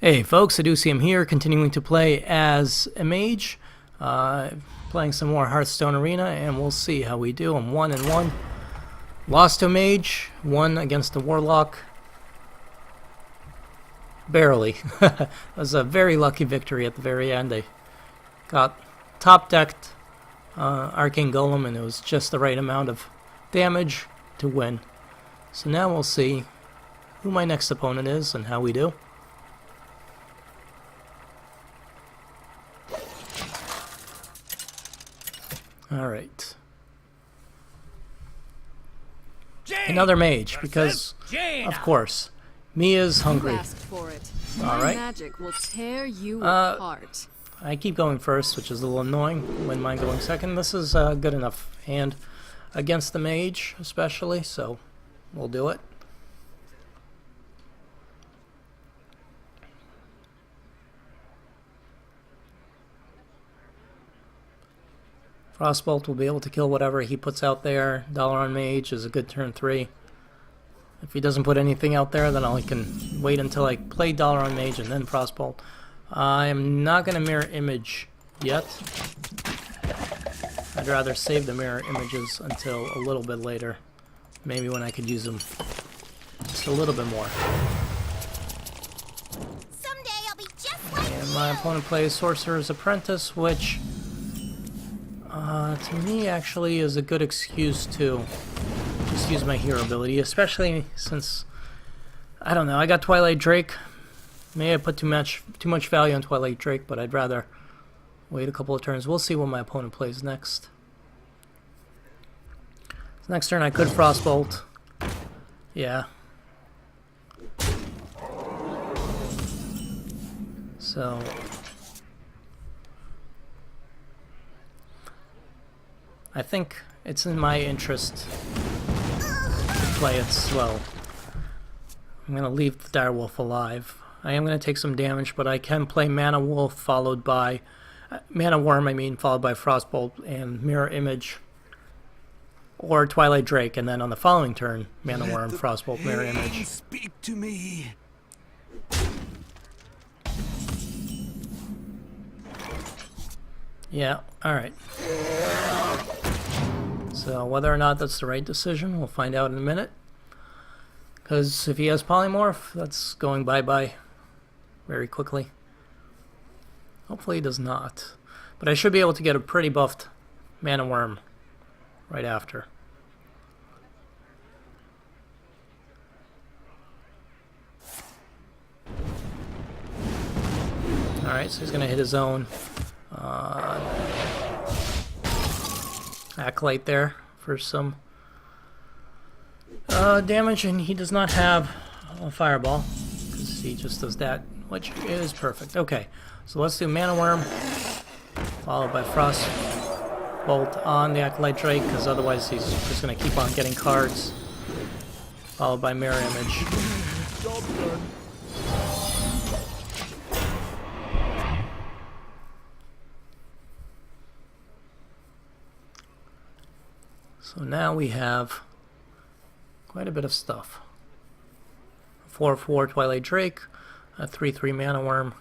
Hey folks, Adusium here, continuing to play as a mage, playing some more Hearthstone Arena, and we'll see how we do. I'm 1-1. Lost to a mage, won against a warlock. Barely. It was a very lucky victory at the very end. I got top-decked Arcane Golem, and it was just the right amount of damage to win. So now we'll see who my next opponent is and how we do. Alright. Another mage, because, of course, Mia's hungry. Alright. Magic will tear you apart. I keep going first, which is a little annoying. Wouldn't mind going second. This is a good enough hand against the mage, especially, so we'll do it. Frostbolt will be able to kill whatever he puts out there. Dollar on Mage is a good turn 3. If he doesn't put anything out there, then I can wait until I play Dollar on Mage and then Frostbolt. I am not going to mirror image yet. I'd rather save the mirror images until a little bit later. Maybe when I could use them just a little bit more. Someday I'll be just like And my opponent plays Sorcerer's Apprentice, which to me actually is a good excuse to just use my hero ability, especially since, I don't know, I got Twilight Drake. May I put too much value on Twilight Drake, but I'd rather wait a couple of turns. We'll see what my opponent plays next. So next turn I could Frostbolt. Yeah. So I think it's in my interest to play it slow. I'm going to leave the Direwolf alive. I am going to take some damage, but I can play Mana Wolf followed by Mana Worm, followed by Frostbolt and Mirror Image, or Twilight Drake, and then on the following turn, Mana Worm, Frostbolt, Mirror Image. Speak to me. Yeah, alright. So whether or not that's the right decision, we'll find out in a minute. Because if he has Polymorph, that's going bye-bye very quickly. Hopefully he does not. But I should be able to get a pretty buffed Mana Worm right after. Alright, so he's going to hit his own Acolyte there for some damage, and he does not have a Fireball, because he just does that, which is perfect. Okay, so let's do Mana Worm, followed by Frostbolt on the Acolyte Drake, because otherwise he's just going to keep on getting cards, followed by Mirror Image. So now we have quite a bit of stuff. 4/4 Twilight Drake, a 3/3 Mana Worm,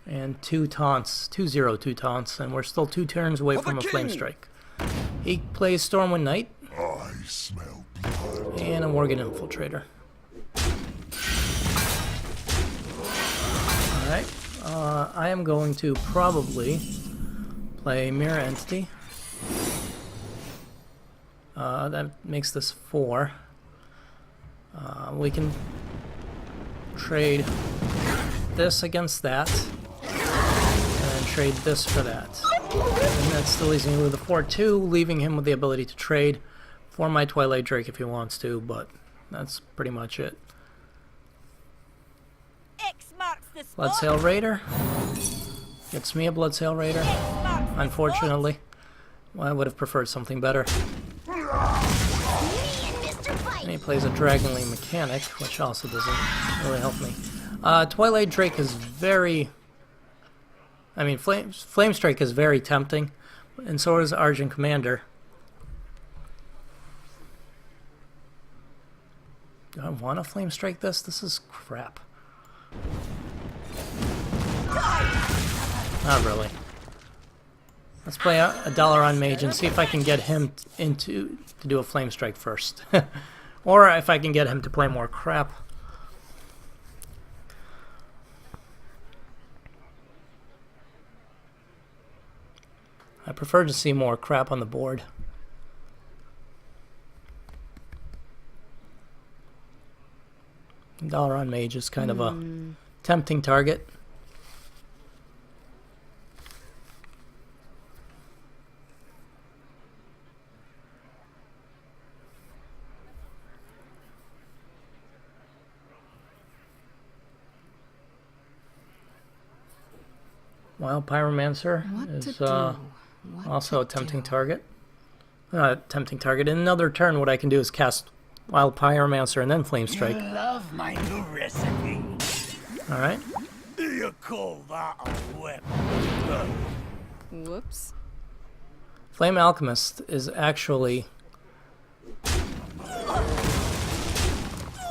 and 2 taunts, 2/0 taunts, and we're still 2 turns away from a Flame Strike. He plays Stormwind Knight, I smell blood. and a Worgen Infiltrator. Alright, I am going to probably play Mirror Entity. That makes this 4. We can trade this against that, and then trade this for that. And that still leaves me with a 4/2, leaving him with the ability to trade for my Twilight Drake if he wants to, but that's pretty much it. X marks the spot. Bloodsail Raider gets me a Bloodsail Raider, unfortunately. Well, I would have preferred something better. And he plays a Dragonly Mechanic, which also doesn't really help me. Twilight Drake is very... Flame Strike is very tempting, and so is Argent Commander. Do I want to Flame Strike this? This is crap. Not really. Let's play a dollar on Mage and see if I can get him to do a Flame Strike first. Or if I can get him to play more crap. I prefer to see more crap on the board. Dollar on Mage is kind of a tempting target. Wild Pyromancer is also a tempting target. Tempting target. In another turn, what I can do is cast Wild Pyromancer and then Flame Strike. You love my new recipe. Alright. Do you call that a whip? Whoops. Flame Alchemist is actually...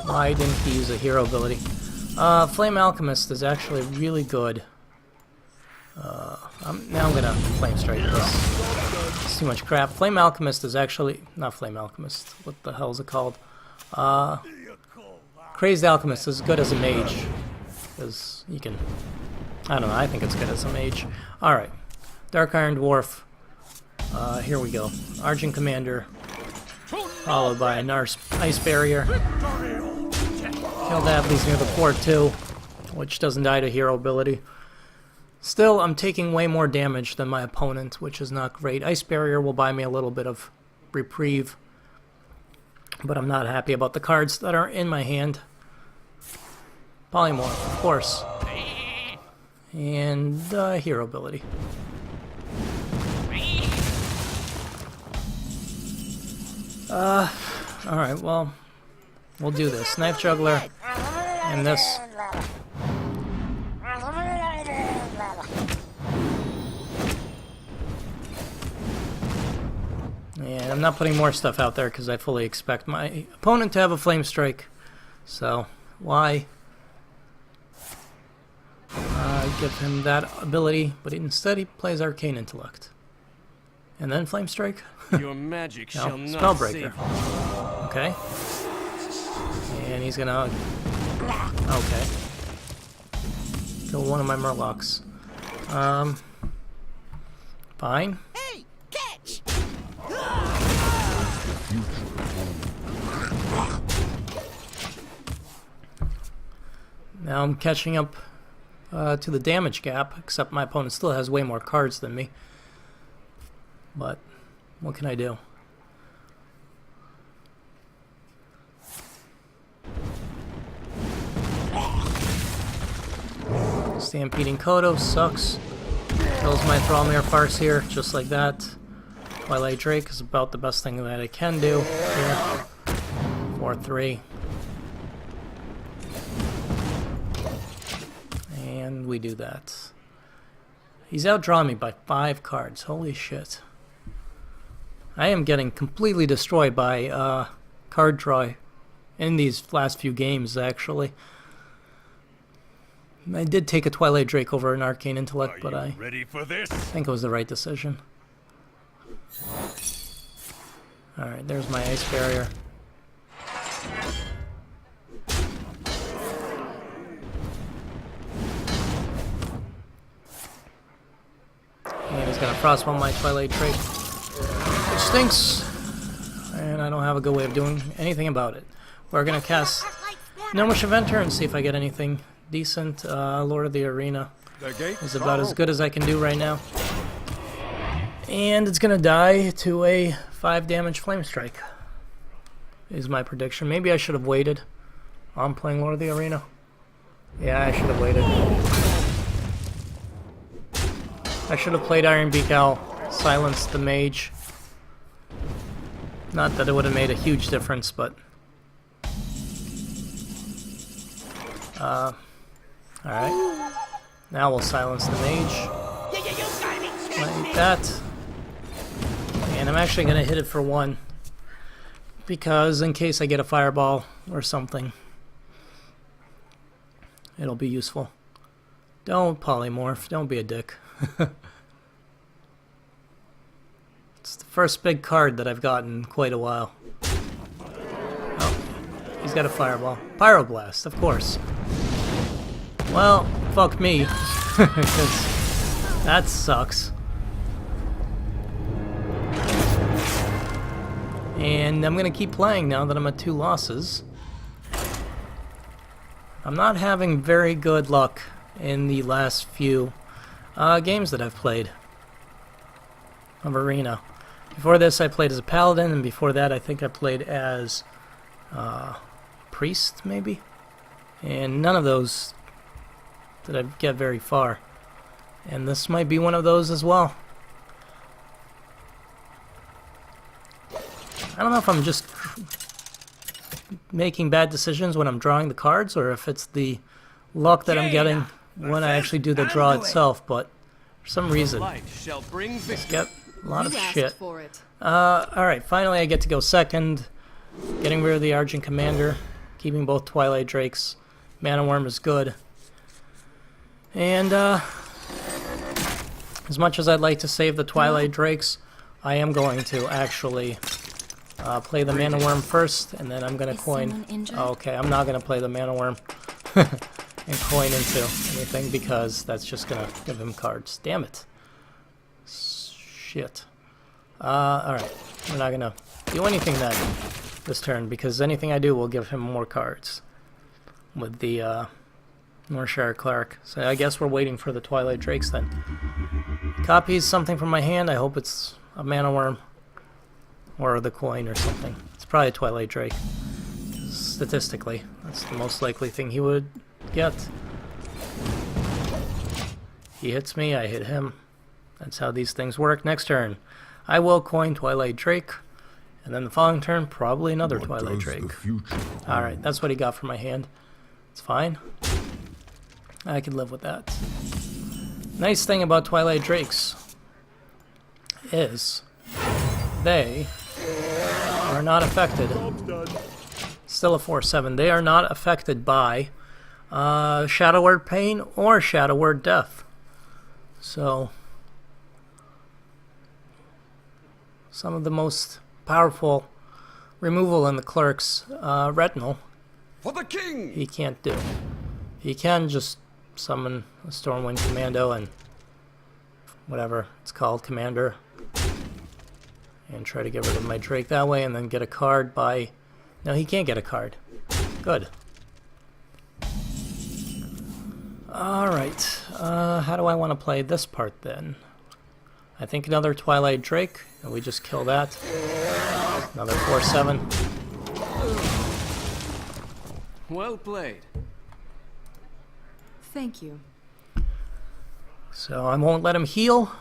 Why didn't he use a hero ability? Flame Alchemist is actually really good. Now I'm gonna Flame Strike this. It's too much crap. Flame Alchemist is actually... Not Flame Alchemist. What the hell is it called? Crazed Alchemist is as good as a Mage. Because you can... I don't know, I think it's good as a Mage. Alright. Dark Iron Dwarf. Here we go. Argent Commander. Followed by a Ice Barrier. Kill that, leaves me with a 4-2. Which doesn't die to hero ability. Still, I'm taking way more damage than my opponent, which is not great. Ice Barrier will buy me a little bit of reprieve, but I'm not happy about the cards that are in my hand. Polymorph, of course. And hero ability. Alright, well, we'll do this. Knife Juggler, and this. And I'm not putting more stuff out there because I fully expect my opponent to have a Flame Strike. So, why give him that ability? But instead he plays Arcane Intellect. And then Flame Strike? Your magic No, shall not Spellbreaker. save. Okay. And he's gonna... Okay. Kill one of my Murlocs. Fine. Hey, catch! Now I'm catching up to the damage gap, except my opponent still has way more cards than me. But what can I do? Stampeding Kodo sucks. Kills my Thrallmere Farseer just like that. Twilight Drake is about the best thing that I can do here. 4-3. And we do that. He's outdrawn me by 5 cards. Holy shit. I am getting completely destroyed by card draw in these last few games, actually. I did take a Twilight Drake over an Arcane Intellect, but I ready for this? think it was the right decision. Alright, there's my Ice Barrier. And he's gonna Frostbolt my Twilight Drake, which stinks! And I don't have a good way of doing anything about it. We're gonna cast Gnomish Inventor and see if I get anything decent. Lord of the Arena is about as good as I can do right now. And it's gonna die to a 5 damage Flame Strike, is my prediction. Maybe I should have waited on playing Lord of the Arena. Yeah, I should have waited. I should have played Iron Beak Owl, silenced the Mage. Not that it would have made a huge difference, but... Alright. Now we'll silence the Mage. Like that. And I'm actually going to hit it for 1. Because in case I get a fireball or something, it'll be useful. Don't polymorph. Don't be a dick. It's the first big card that I've gotten in quite a while. Oh, he's got a fireball. Pyroblast, of course. Well, fuck me. Because that sucks. And I'm going to keep playing now that I'm at 2 losses. I'm not having very good luck in the last few games that I've played of Arena. Before this I played as a Paladin, and before that I think I played as Priest, maybe? And none of those did I get very far. And this might be one of those as well. I don't know if I'm just making bad decisions when I'm drawing the cards, or if it's the luck that I'm getting when I actually do the draw itself, but for some reason, Light shall bring victory. get a lot of You asked shit. for it. Alright, finally I get to go second, getting rid of the Argent Commander, keeping both Twilight Drakes. Mana Worm is good. And, as much as I'd like to save the Twilight Drakes, I am going to actually play the Mana Worm first, and then I'm going to coin... someone injured? Oh, okay, I'm not going to play the Mana Worm and coin into anything, because that's just going to give him cards. Damn it. Shit. Alright, we're not going to do anything then this turn, because anything I do will give him more cards with the Northshire Cleric. So I guess we're waiting for the Twilight Drakes then. Copies something from my hand. I hope it's a Mana Worm or the coin or something. It's probably a Twilight Drake. Statistically, that's the most likely thing he would get. He hits me, I hit him. That's how these things work. Next turn, I will coin Twilight Drake, and then the following turn, probably another Twilight Drake. Alright, that's what he got from my hand. It's fine. I can live with that. Nice thing about Twilight Drakes is they are not affected. Still a 4/7. They are not affected by Shadow Word Pain or Shadow Word Death. So, some of the most powerful removal in the cleric's retinal, For the king! he can't do. He can just summon a Stormwind Commando and whatever it's called, Commander, and try to get rid of my Drake that way, and then get a card by... No, he can't get a card. Good. Alright, how do I want to play this part then? I think another Twilight Drake, and we just kill that. Another 4/7. Well played. Thank you. So I won't let him heal,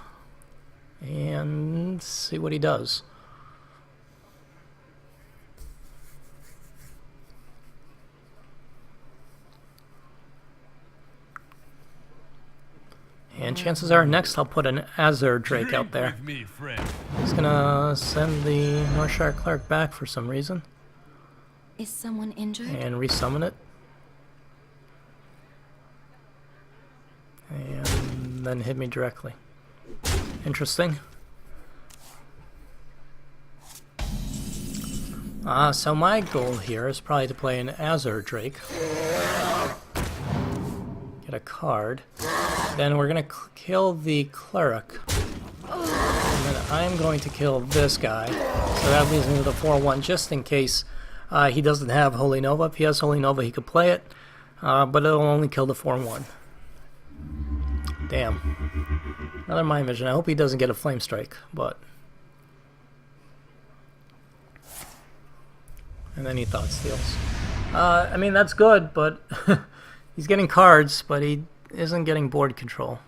and see what he does. And chances are next I'll put an Azure Drake out there. With me, friend. He's gonna send the Northshire Cleric back for some reason Is someone injured? and resummon it. And then hit me directly. Interesting. So my goal here is probably to play an Azure Drake. Get a card. Then we're going to kill the Cleric. And then I'm going to kill this guy. So that leaves me with a 4/1 just in case he doesn't have Holy Nova. If he has Holy Nova, he could play it. But it'll only kill the 4/1. Damn. Another Mind Vision. I hope he doesn't get a Flame Strike, but... And then he Thought Steals. I mean, that's good, but... he's getting cards, but he isn't getting board control.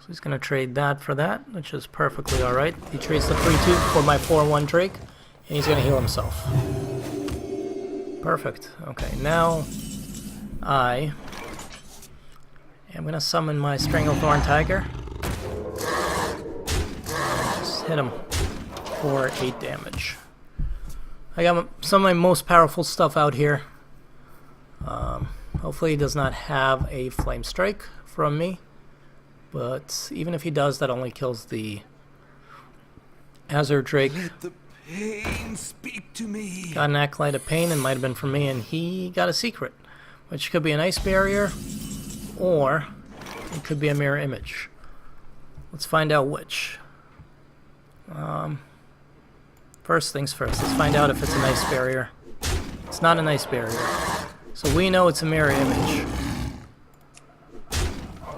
So he's going to trade that for that, which is perfectly alright. He trades the 3/2 for my 4/1 Drake, and he's going to heal himself. Perfect. Okay, now I am going to summon my Stranglethorn Tiger. Just hit him for 8 damage. I got some of my most powerful stuff out here. Hopefully he does not have a Flame Strike from me. But even if he does, that only kills the Azure Drake. Let the pain speak to me. Got an Acolyte of Pain, and might have been from me, and he got a secret, which could be an Ice Barrier, or it could be a Mirror Image. Let's find out which. First things first, let's find out if it's an Ice Barrier. It's not an Ice Barrier, so we know it's a Mirror Image.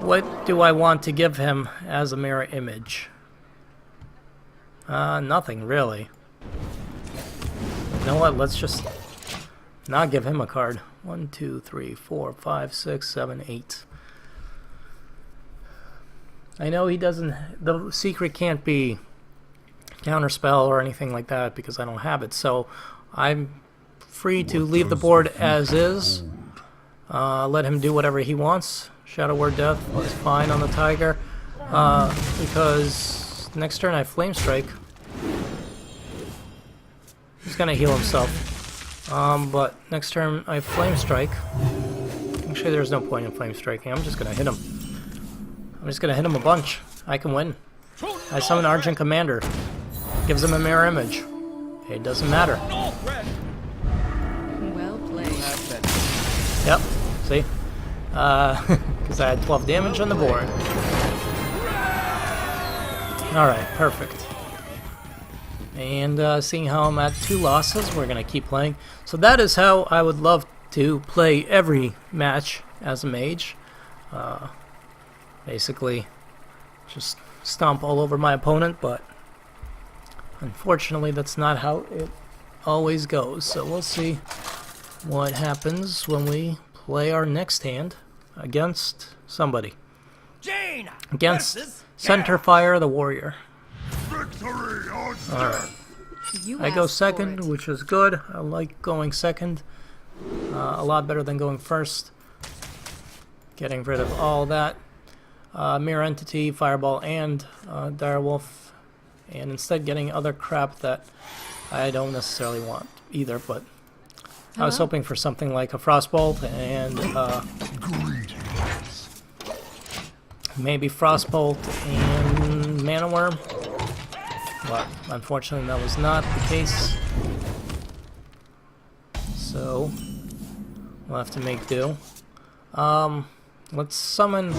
What do I want to give him as a Mirror Image? Nothing really. You know what? Let's just not give him a card. 1, 2, 3, 4, 5, 6, 7, 8. I know he doesn't. The secret can't be counterspell or anything like that because I don't have it. So I'm free to leave the board as is. Let him do whatever he wants. Shadow Word Death is fine on the Tiger because next turn I Flame Strike. He's gonna heal himself. But next turn I Flame Strike. Actually, there's no point in Flame Striking. I'm just gonna hit him. I'm just gonna hit him a bunch. I can win. I summon Argent Commander. Gives him a Mirror Image. It doesn't matter. Well played. Yep. See? Because I had 12 damage on the board. Alright, perfect. And seeing how I'm at 2 losses, we're going to keep playing. So that is how I would love to play every match as a mage. Basically, just stomp all over my opponent, but unfortunately that's not how it always goes. So we'll see what happens when we play our next hand against somebody. Jaina Against versus Centerfire the Warrior. Victory on Alright. You I go asked for second, it. which is good. I like going second. A lot better than going first. Getting rid of all that. Mirror Entity, Fireball, and Direwolf. And instead getting other crap that I don't necessarily want either, but I was hoping for something like a Frostbolt and maybe Frostbolt and Mana Worm. But unfortunately that was not the case. So we'll have to make do. Let's summon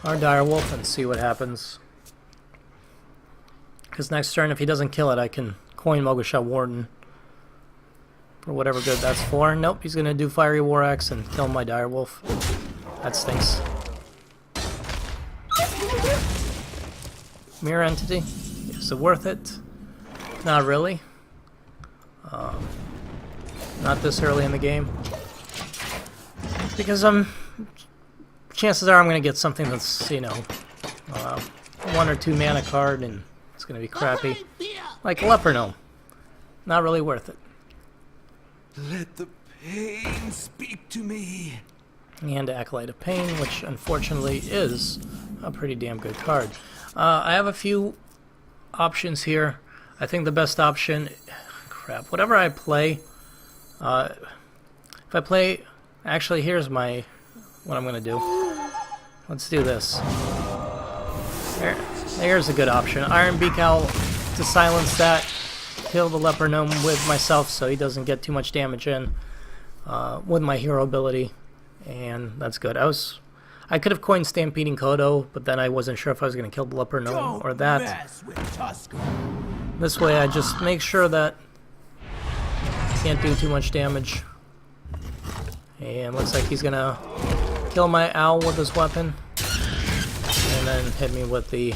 our Direwolf and see what happens. Because next turn, if he doesn't kill it, I can coin Mogasha Warden. For whatever good that's for. Nope, he's going to do Fiery War Axe and kill my Direwolf. That stinks. Mirror Entity. Is it worth it? Not really. Not this early in the game. Because chances are I'm going to get something that's, you know, 1 or 2 mana card and it's going to be crappy. Like Leper Gnome. Not really worth it. Let the pain speak to me. And Acolyte of Pain, which unfortunately is a pretty damn good card. I have a few options here. I think the best option... Crap. Whatever I play... if I play... Actually, here's my... What I'm going to do. Let's do this. There's a good option. Iron Beak Owl to silence that. Kill the Leper Gnome with myself so he doesn't get too much damage in with my hero ability, and that's good. I could have coined Stampeding Kodo, but then I wasn't sure if I was going to kill the Leper Gnome or that. mess with Tusker. This way I just make sure that I can't do too much damage. And looks like he's going to kill my owl with his weapon and then hit me with the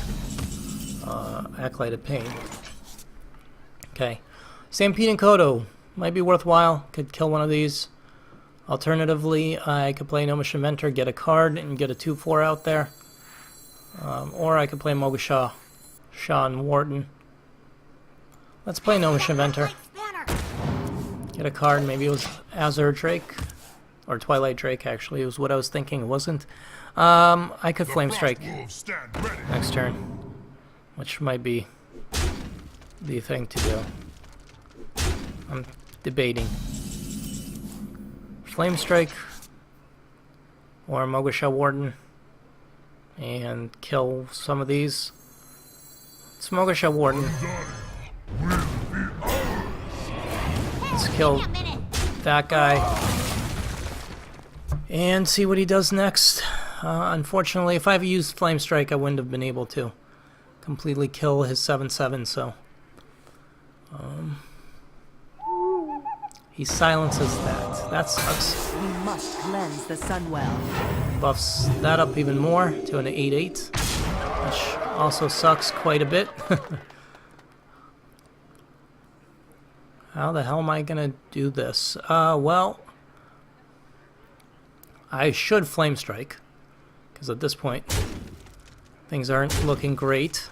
Acolyte of Pain. Okay, Stampeding Kodo might be worthwhile. Could kill one of these. Alternatively, I could play Gnomish Inventor, get a card, and get a 2/4 out there. Or I could play Mogasha, Shaw, and Wharton. Let's play Gnomish Inventor. Get a card. Maybe it was Azure Drake. Or Twilight Drake, actually. It was what I was thinking. It wasn't. I could Flame Strike next turn. Which might be the thing to do. I'm debating. Flame Strike or Mogul Warden and kill some of these. It's Mogul Warden. Let's kill that guy and see what he does next. Unfortunately, if I had used Flame Strike, I wouldn't have been able to completely kill his 7/7, so he silences that. That sucks. We must cleanse the Sunwell. Buffs that up even more to an 8/8, which also sucks quite a bit. How the hell am I gonna do this? Well, I should Flame Strike, because at this point things aren't looking great.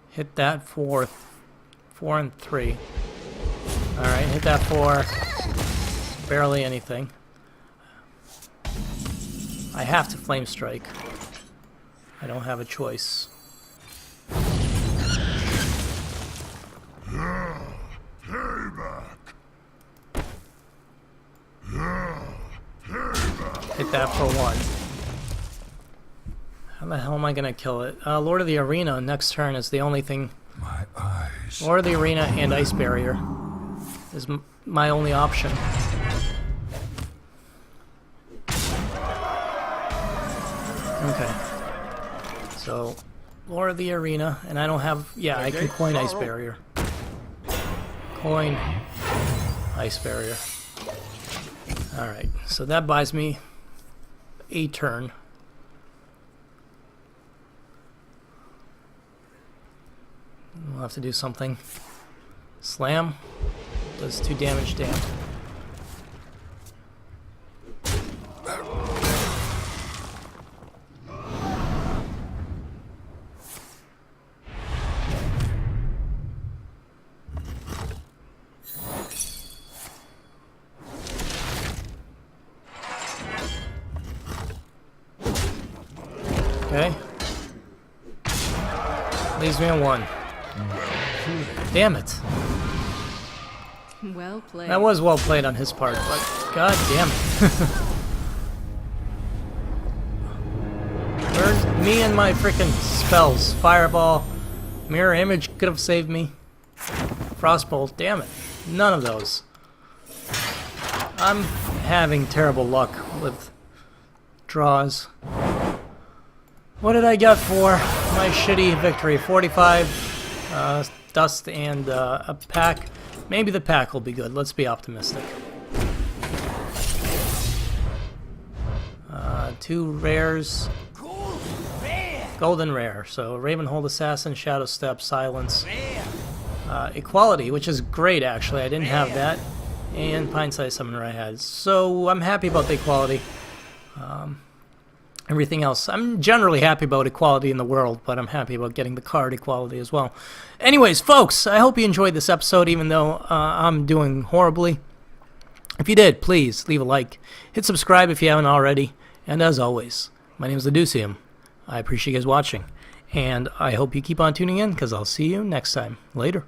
Hit that for 4 and 3. Alright, hit that for barely anything. I have to Flame Strike. I don't have a choice. Hit that for 1. How the hell am I gonna kill it? Lord of the Arena next turn is the only thing. My eyes. Lord of the Arena and Ice Barrier is my only option. Okay. So, Lord of the Arena, and I don't have... Yeah, I can coin Ice Barrier. Coin Ice Barrier. Alright, so that buys me a turn. We'll have to do something. Slam. Does 2 damage down. Okay. Leaves me on 1. Damn it. Well played. That was well played on his part, but god damn it. Where's me and my freaking spells? Fireball, Mirror Image could have saved me. Frostbolt, damn it. None of those. I'm having terrible luck with draws. What did I get for my shitty victory? 45 dust and a pack. Maybe the pack will be good. Let's be optimistic. 2 rares. Golden rare. So Ravenhold Assassin, Shadow Step, Silence. Equality, which is great actually. I didn't have that. And Pine Size Summoner I had. So I'm happy about the equality. Everything else, I'm generally happy about equality in the world, but I'm happy about getting the card equality as well. Anyways, folks, I hope you enjoyed this episode, even though I'm doing horribly. If you did, please leave a like. Hit subscribe if you haven't already. And as always, my name is Leducium. I appreciate you guys watching. And I hope you keep on tuning in, because I'll see you next time. Later.